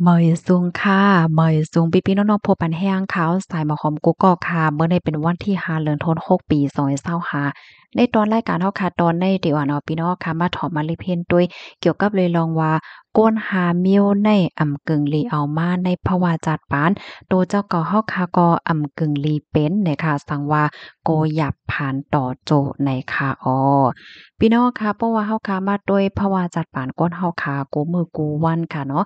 เหมยซุงค่ะเหมยซุงพี่ๆน้องๆพบปันแห้งขาวสายหมอหอมกุ๊กกอกค่ะเมื่อในเป็นวันที่5เดือนธันวาคมปี2025ในตอนรายการเฮาค่ะตอนในที่ว่าเนาะพี่น้องค่ะมาถอมมาลิเพนด้วยเกี่ยวกับเลยลองว่าก้นหามิ้วในกึ่งลีเอามาในภาวะจัดปานโตเจ้าก็เฮาค่ะก็กึ่งลีเป็นนะคะสังว่าโกหยับผ่านต่อโจในค่ะพี่น้องค่ะเพราะว่าเฮาค่ะมาด้วยภาวะจัดปานก้นเฮาค่ะกูมือกูวันค่ะเนาะ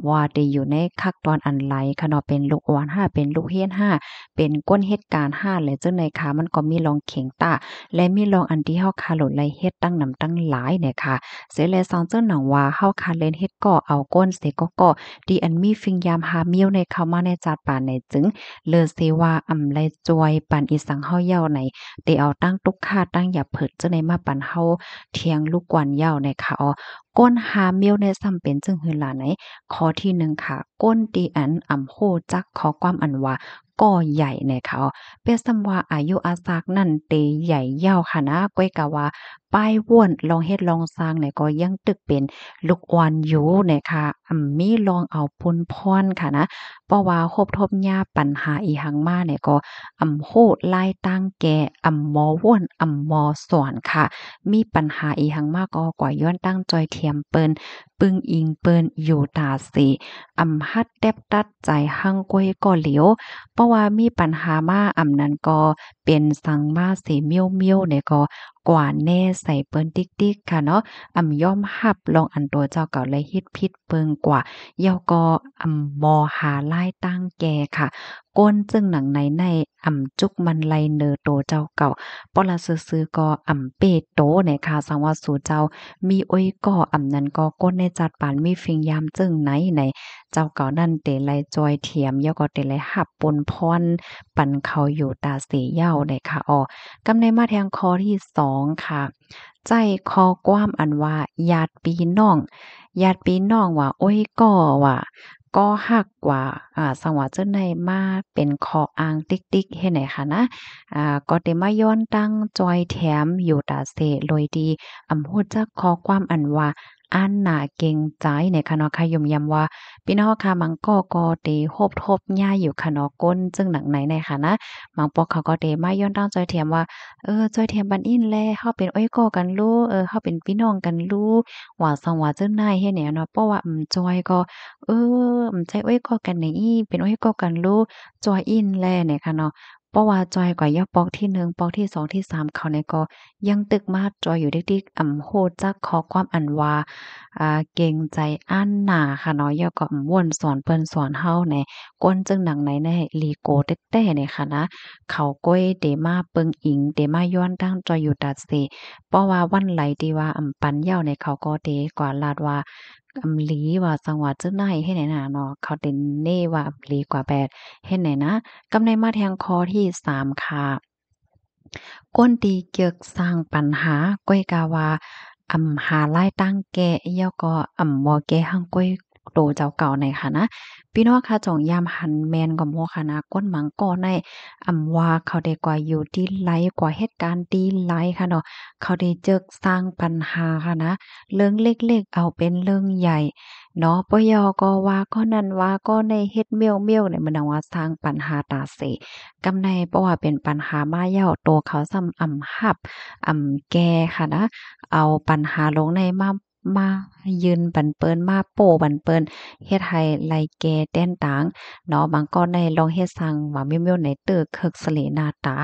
ว่าได้อยู่ในคักตอนอันไหลค่ะเนาะเป็นลูกอ่อน5เป็นลูกเฮียน5เป็นก้นเหตุการณ์5และจังได๋ค่ะมันก็มีรองเข็งตาและมีรองอันที่เฮาคาโหลดไลเฮ็ดตั้งนำตั้งหลายเนี่ยค่ะเสแลซองเจ้าหนังว่าเฮาคาเล่นเฮ็ดก่อเอาก้นเสก็ดีอันมีฟิงยามหาเมียวในเข้ามาในจาดป่านในจึงเลอเซว่าไลจอยปันอีสังเฮาเย้าในได้เอาตั้งตุกค่าตั้งอย่าเผิดจังได๋มาปันเฮาเที่ยงลูกกวนเย้าในค่ะก้นหาเมียวในซ้ำเป็นจึงหือหลาไหน ข้อที่1ค่ะก้นตีอันโหจักขอความอันว่าก่อใหญ่ในเขาเปรียบเสมว่าอายุอาสากนั่นเตใหญ่ยาวค่ะนะก้อยกะว่าป้ายว่วนลองเฮ็ดลองสร้างเนี่ยก็ยังตึกเป็นลูกอ่อนอยู่เนี่ยค่ะมีลองเอาพุนพรค่ะนะเพราะว่าครบทบยาปัญหาอีหังมาเนี่ยก็โหลายตั้งแก่หมอว่วนหมอสอนค่ะมีปัญหาอีหังมากก็กว่าย้อนตั้งจอยเทียมเปิ้น ปึ้งอิงเปิ้นอยู่ตาสีฮัดแดบตัดใจหังก้วยก็เหลียวเพราะว่ามีปัญหามานั้นก็เป็นสังมาสีเมียวๆเนี่ยก็กว่าแน่ใส่เปิ้นติ๊กๆค่ะเนาะยอมรับลองอันตัวเจ้าเก่าเลยฮิตพิษเปิงกว่าเยาก็มอหาลายตั้งแก่ค่ะก้นจึงหนังในจุกมันไลเนอโตเจ้าเก่าปอละซื้อๆก็เปโตเนี่ยค่ะสังว่าสู่เจ้า มีอ้อยก่อนั้นก็ก้นในจัดปานมีฟิงยามจึงไหนเจ้าเก่านั่นเตไลจอยเทียมยาก็เตไลหับปนพรปันเขาอยู่ตาเสเหย้าได้ค่ะกำในมาแทงคอที่2ค่ะใจคอกว้ามอันว่าญาติพี่น้องญาติพี่น้องว่าโอ้ยก่อว่าก็ฮักว่าสังว่าเจ้าในมาเป็นคออ้างติ๊กๆเฮ็ดไหนคะนะก็ได้มาย้อนตั้งจอยแถมอยู่ตาเสโดยดี ฮู้จักข้อความอันว่าอ่านหน้าเกรงใจในคะเนาะค่ะย่อมย้ำว่าพี่น้องค่ะมังก็ได้โฮบทบย้ายอยู่ค่ะเนาะก้นจึงหนังไหนในค่ะนะบางปอกเขาก็ได้มาย้อนตั้งจอยเทียมว่าจอยเทียมบันอิ้นแลเฮาเป็นอ้อยก่อกันลูเฮาเป็นพี่น้องกันลูว่าซังว่าเจ้านายเฮ็ดแหนเนาะเพราะว่าจอยก็ใจอ้อยก่อกันนี่เป็นอ้อยก่อกันลูจอยอิ้นแลเนี่ยค่ะเนาะเพราะว่าจอยก็อย่าปอกที่1ปอกที่2ที่3เขาเนี่ยก็ ยังตึกมาจอยอยู่เด็กๆโหจักขอความอันว่าเกรงใจอันหนาค่ะเนาะแล้วก็ม่วนสอนเพิ่นสอนเฮาแหน่ก้นจึงหนังไหนแน่ลีโกแต๊ๆเนี่ยค่ะนะเขาก้อยเดมาเปิงอิงเดมาย้อนตั้งจอยอยู่ตัดเสเพราะว่าวันไหลที่ว่าปันเหย้าเนี่ยเขาก็เดกว่าลาดว่าหลีว่าจังหวัดเจ้าไหนให้ไหนน่ะเนาะเขาเดเน่ว่าหลีกว่าแปดเฮ็ดไหนนะกำในมาแทงคอที่3ค่ะก้นตีเกียกสร้างปัญหาก้อยกาว่าหาลายตั้งแก่แล้วก็บ่แก้หั้งก้อยโตเจ้าเก่าในค่ะนะพี่น้องค่ะจงยามหันแม่นก็บ่ค่ะนะก้นหมังก้อในว่าเขาได้กว่าอยู่ที่ไลกว่าเหตุการณ์ที่ไลค่ะเนาะเขาได้เจิกสร้างปัญหาค่ะนะเรื่องเล็กๆเอาเป็นเรื่องใหญ่เนาะปยก็ว่าก็นั่นว่าก็ในเฮ็ดเมี่ยวๆเนี่ยมันว่าสร้างปัญหาตาเส กำในเพราะว่าเป็นปัญหามาเหย้าตัวเขาซ้ำหับแก่ค่ะนะเอาปัญหาลงในมายืนบันเปินมาโป้บันเปินเฮ็ดให้ไหลแก่แต้นตางเนาะบางกอนในลองเฮ็ดสั่งว่าเมียวๆในเตึกเคิกสะเลหน้าตา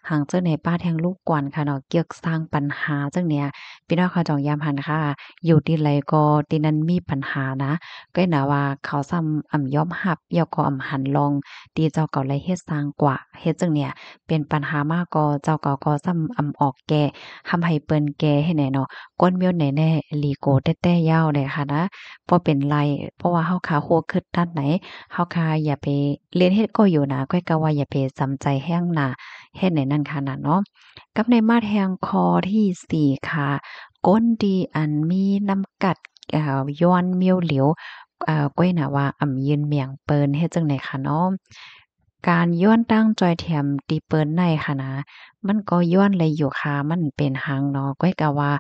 หังเจ้าในป้าแทงลูกกวนค่ะเนาะเกี่ยวสร้างปัญหาจังเนี้ยพี่น้องเขาจองยามหันค่ะอยู่ที่ไรก็ที่นั้นมีปัญหานะก็น่ะว่าเขาซ้ำยอมรับแล้วก็หันลอง ตีเจ้าเก่าไลเฮ็ดสร้างกว่าเฮ็ดจังเนี่ยเป็นปัญหามากก็เจ้าเก่าก็ซ้ำออกแก่ทำให้เปิ้นแก่ให้แหน่เนาะก้นเมียวแหน่ๆลีโกแต้ๆยาวเลยค่ะนะบ่เป็นไรเพราะว่าเฮาคาโฮคิดด้านไหนเฮาคาอย่าไปเรียนเฮ็ดก็อยู่นะก้อยก็ว่าอย่าไปสำใจแห้งน่ะเฮ็ดในนั้นค่ะน่ะเนาะกับในมาแทงคอที่4ค่ะก้นดีอันมีน้ำกัดย้อนเมียวเหลียว ก้อยน่ะว่ายืนเมียงเปิ้นเฮ็ดจั่งใดคะเนาะการย้อนตั้งจอยแถมตีเปิ้นในค่ะนะ มันก็ย้อนเลยอยู่ค่ะมันเป็นหังเนาะก้อยกะว่า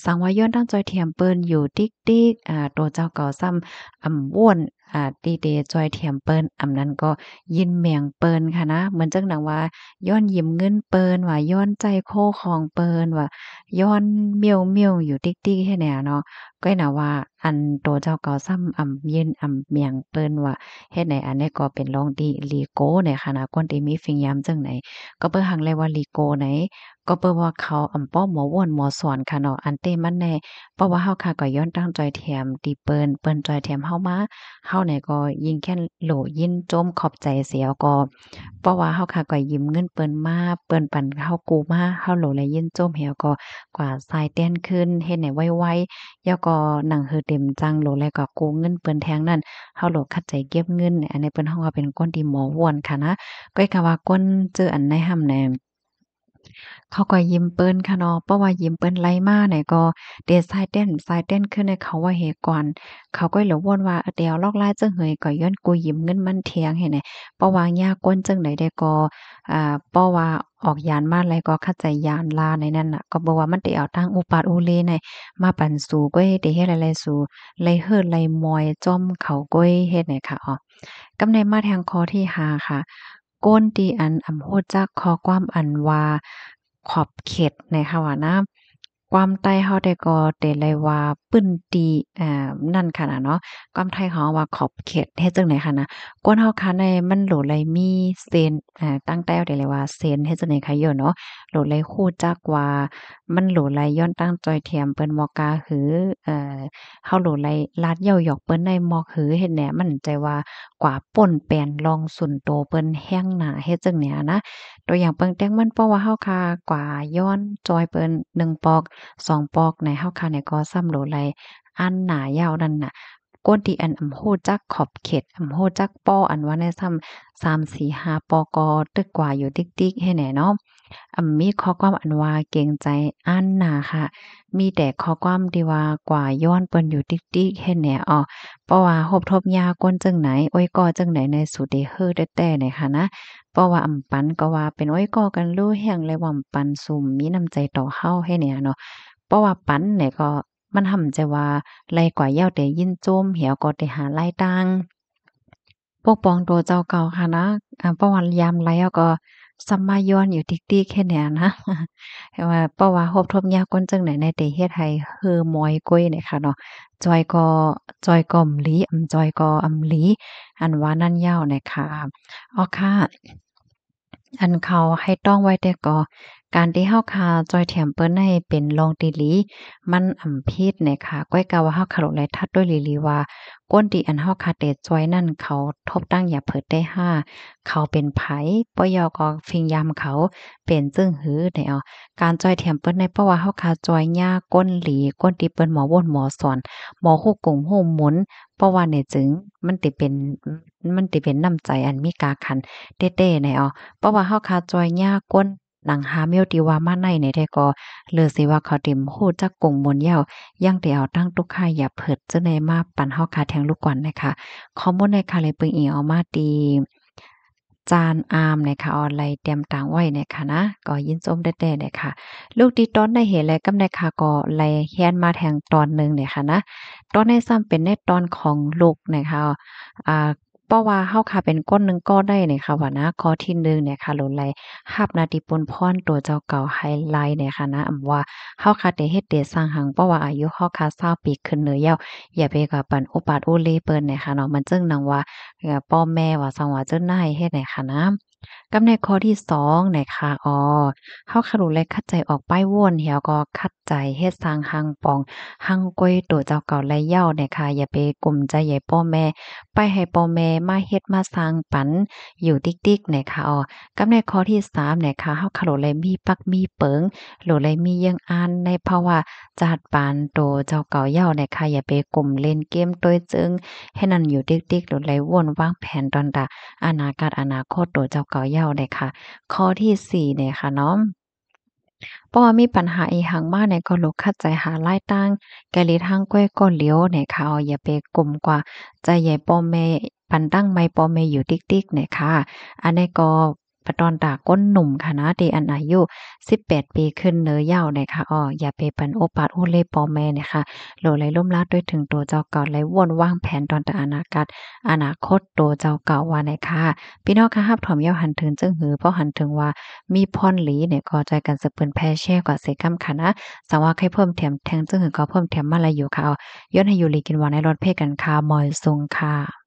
สังว่าย้อนตั้งจอยเทียมเปิ้นอยู่ติ๊กๆตัวเจ้าเก่าซ้ำว่วนตีเดจอยเทียมเปิ้นนั้นก็ยินแมงเปิ้นค่ะนะเหมือนจังหนังว่าย้อนยิ้มเงินเปิ้นว่าย้อนใจโคของเปิ้นว่าย้อนเมียวๆอยู่ติ๊กๆให้แนวเนาะก้อยน่ะว่าอันตัวเจ้าเก่าซ้ำยินเมียงเปิ้นว่าเฮ็ดไหนอันนี้ก็เป็นลองดีลีโก้เนี่ยค่ะนะกวนที่มีฟิงยามจังไหน ก็เปิ้นหังเลยว่าลีโกไหนก็เปิ้นว่าเขาป้อหมอว่วนหมอสอนค่ะเนาะอันเต้มันแน่เพราะว่าเฮาค่ะก็ย้อนตั้งจอยแถมที่เปิ้นจอยแถมเฮามาเฮาเนี่ยก็ยิงแค่นโหลยินจมขอบใจเสียก็เพราะว่าเฮาค่ะก็ยืมเงินเปิ้นมาเปิ้นปันเฮากู้มาเฮาโหลเลยยินจมเหี่ยวก็กว่าสายเต้นขึ้นเฮ็ดให้ไวๆแล้วก็หนังหือเต็มจังโหลแล้วก็กู้เงินเปิ้นแทงนั้นเฮาโหลคัดใจเก็บเงินอันนี้เปิ้นฮ้องว่าเป็นคนที่หมอว่วนค่ะนะ ก้อยก็ว่าก้นเจออันในห่ำแหนมเขาก็ยิ้มเปิ้นค่ะเนาะเพราะว่ายิ้มเปิ้นไล่มาเนี่ยก็เดสายเต้นขึ้นให้เขาว่าเหก่อนเขาก็เลยวนว่าเดี๋ยวลอกลายจังเฮยก็ย้อนกูยิ้มเงินมันเทียงให้แหน่เพราะว่ายากก้นจังได๋ได้ก็เพราะว่าออกยานมาแล้วก็เข้าใจยานลาในนั้นน่ะก็บอกว่ามันได้เอาทางอุปาทอุเลในมาปันสู่ก้อยได้เฮ็ดหลายๆสู่ไล่เฮิดไล่มอยจ้อมเขาก้อยเฮ็ดให้ค่ะอ้อกำในมาทางข้อที่5ค่ะก้นตีอันโฮดจักข้อความอันว่าขอบเขตในค่ะว่านะความใต้เฮาได้ก็ได้เลยว่าปึ้นตีนั่นค่ะน่ะเนาะความไทยเขาว่าขอบเขตเฮ็ดจังได๋ค่ะนะกวนเฮาค่ะในมันโหลเลยมีเซนตั้งแต่ได้เลยว่าเซนเฮ็ดจังได๋ค่ะย่อเนาะโหลเลยฮู้จักว่ามันโหลเลยย้อนตั้งจอยเทียมเปิ้นบ่กล้าหือเฮาโหลเลยลาดเหย้าหยอกเปิ้นได้มอกหือเฮ็ดแหนมันใจว่ากว่าป่นแปนลองสุนโตเปิ้นแห้งหนาเฮ็ดจั่งเนี้ยนะตัวอย่างเปิงแต่งมันเพราะว่าเฮาคากว่าย้อนจอยเปิ้น1ปอก2ปอกในเฮาคาเนี่ยก็ซ้ำโหลไหลอันหนายาวนั่นน่ะก้นที่อันฮู้จักขอบเขตฮู้จักป้ออันว่าแน่ซ้ำ3 4 5ปอกอตึกกว่าอยู่ติ๊กๆให้แหน่เนาะมีข้อความอันว่าเกรงใจอันหนาค่ะมีแต่ข้อความที่ว่ากว่าย้อนเปิ้นอยู่ติ๊กๆให้แหน่อ้อ เพราะว่าหบทบยาก้นจังไหนโอ้ยก่อจังไหนในสุเดเฮอแต้ๆเนี่ยค่ะนะเพราะว่าปันก็ว่าเป็นโอ้ยก่อกันรู้แฮงเลยว่าปันซุ่มมีน้ำใจต่อเฮาให้เนี่ยเนาะเพราะว่าปันเนี่ยก็มันทำใจว่าไลกว่าเหย้าแต่ยินโจมเหี่ยวก็ได้หาไล่ตังปกป้องตัวเจ้าเก่าค่ะนะเพราะว่ายามไลแล้วก็ซัมมาย้อนอยู่ติ๊กๆแค่เนี้ยนะแต่ว่าเพราะว่าหบทบยาก้นจังไหนในแต่เฮ็ดให้เฮอมอยก้อยเนี่ยค่ะเนาะ จอยก็อำหลีจอยก็อำหลีอันว่านั่นยาวน่ะค่ะอ้อค่ะอันเขาให้ต้องไว้แต่ก็การที่เฮาคาจอยแถมเปิ้นให้เป็นรองติหลีมันผิดเนี่ยค่ะก้อยกะว่าเฮาคาโลไลทัดด้วยหลีๆว่าก้นที่อันเฮาคาแต่จอยนั่นเขาทบตั้งอย่าเผิดได้ห้าเขาเป็นไผปยก็ฟิงยามเขาเป็นจึ้งหือได้เอาการจอยแถมเปิ้นในเพราะว่าเฮาคาจอยยาก้นหลีก้นที่เปิ้นหมอว่นหมอสอนหมอฮู้กงฮู้หมุนเพราะว่าเนี่ยจึงมันติเป็นน้ำใจอันมีกาขันเต้ๆแน่อ้อ เพราะว่าเฮาขาจอยยากก้นหนังหาแมวที่ว่ามาในเนี่ยได้ก็เลือสิว่าเขาเต็มฮู้จักกงมนต์ยาวยังได้เอาตั้งตุกข่ายอย่าเผิดจะได้มาปันเฮาขาแทงลูกกวนน่ะค่ะข้อมูลในค่ะเลยเปิงอิงเอามาตีจานอามเนี่ยค่ะออนไลน์เตรียมตังไว้เนี่ยค่ะนะก็ยินชมแต้ๆเนี่ยค่ะลูกที่ตอนได้เห็นแล้วกำได้ค่ะก็ไล่เฮียนมาแทงตอนหนึ่งเนี่ยค่ะนะตอนในซ้ำเป็นในตอนของลูกเนี่ยค่ะอ่า เพราะว่าเฮาค่ะเป็นก้นหนึ่งก็ได้เนี่ยค่ะว่านะข้อที่1เนี่ยค่ะโหลดไหลรับหน้าที่ปนพรตัวเจ้าเก่าไฮไลต์เนี่ยค่ะนะว่าเฮาค่ะได้เฮ็ดได้สร้างหังเพราะว่าอายุเฮาค่ะ20ปีขึ้นแล้วอย่าไปกับปันอุปาทอุเลเปิ้นเนี่ยค่ะเนาะมันจึงนังว่าพ่อแม่ว่าซังว่าเจ้านายเฮ็ดให้ค่ะนะกับในข้อที่2เนี่ยค่ะเฮาค่ะรู้และคัดใจออกป้ายว่นเหี่ยวก็คัดใจเฮ็ดสร้างหังปองหังก้อยตัวเจ้าเก่าและเย้าเนี่ยค่ะอย่าไปกลุ้มใจใหญ่พ่อแม่ ไปให้พ่อแม่มาเฮ็ดมาสร้างปันอยู่ติ๊กๆเนี่ยค่ะกับในข้อที่3เนี่ยค่ะเฮาค่ะโหลเลยมีปักมีเปิงโหลเลยมียังอ่านในภาวะจาดปานโตเจ้าเก่าเย้าเนี่ยค่ะอย่าไปกลุ่มเล่นเกมต้วยจึงให้นั่นอยู่ติ๊กๆโหลเลยวนวางแผนตอนตาอนาคตโตเจ้าเก่าเย้าเนี่ยค่ะข้อที่4เนี่ยค่ะเนาะ เพราะว่ามีปัญหาอีหังมาเนี่ยก็ลุกคัดใจหารายตั้งแกลีทางก้อยก็เหลียวเนี่ยค่ะอย่าไปกลุ่มกว่าใจใหญ่ป้อแม่ปันตั้งไม่ป้อแม่อยู่ติ๊กๆเนี่ยค่ะอันนี้ก็ ปะตอนตาก้นหนุ่มค่ะนะที่อันอายุ18ปีขึ้นเนื้อยาวเนี่ยค่ะอย่าไปปันโอปาดโอเล่ปอแม่เนี่ยค่ะโหลไหลล่มลาดด้วยถึงตัวเจ้าเก่าไหลว่นวางแผนตอนแต่อนาคตตัวเจ้าเก่าว่าเนี่ยค่ะพี่น้องค่ะฮับถอมยาวหันถึงจึงหือเพราะหันถึงว่ามีพรหลีเนี่ยก็ใจกันสะเปิ้นแพ่แช่กว่าเสกำค่ะนะสังว่าให้เพิ่มแถมแทงจึงหือก็เพิ่มแถมมาลาอยู่ค่ะย้อนให้อยู่ลีกินวานในรถเพกันค่ะมอยซุงค่ะ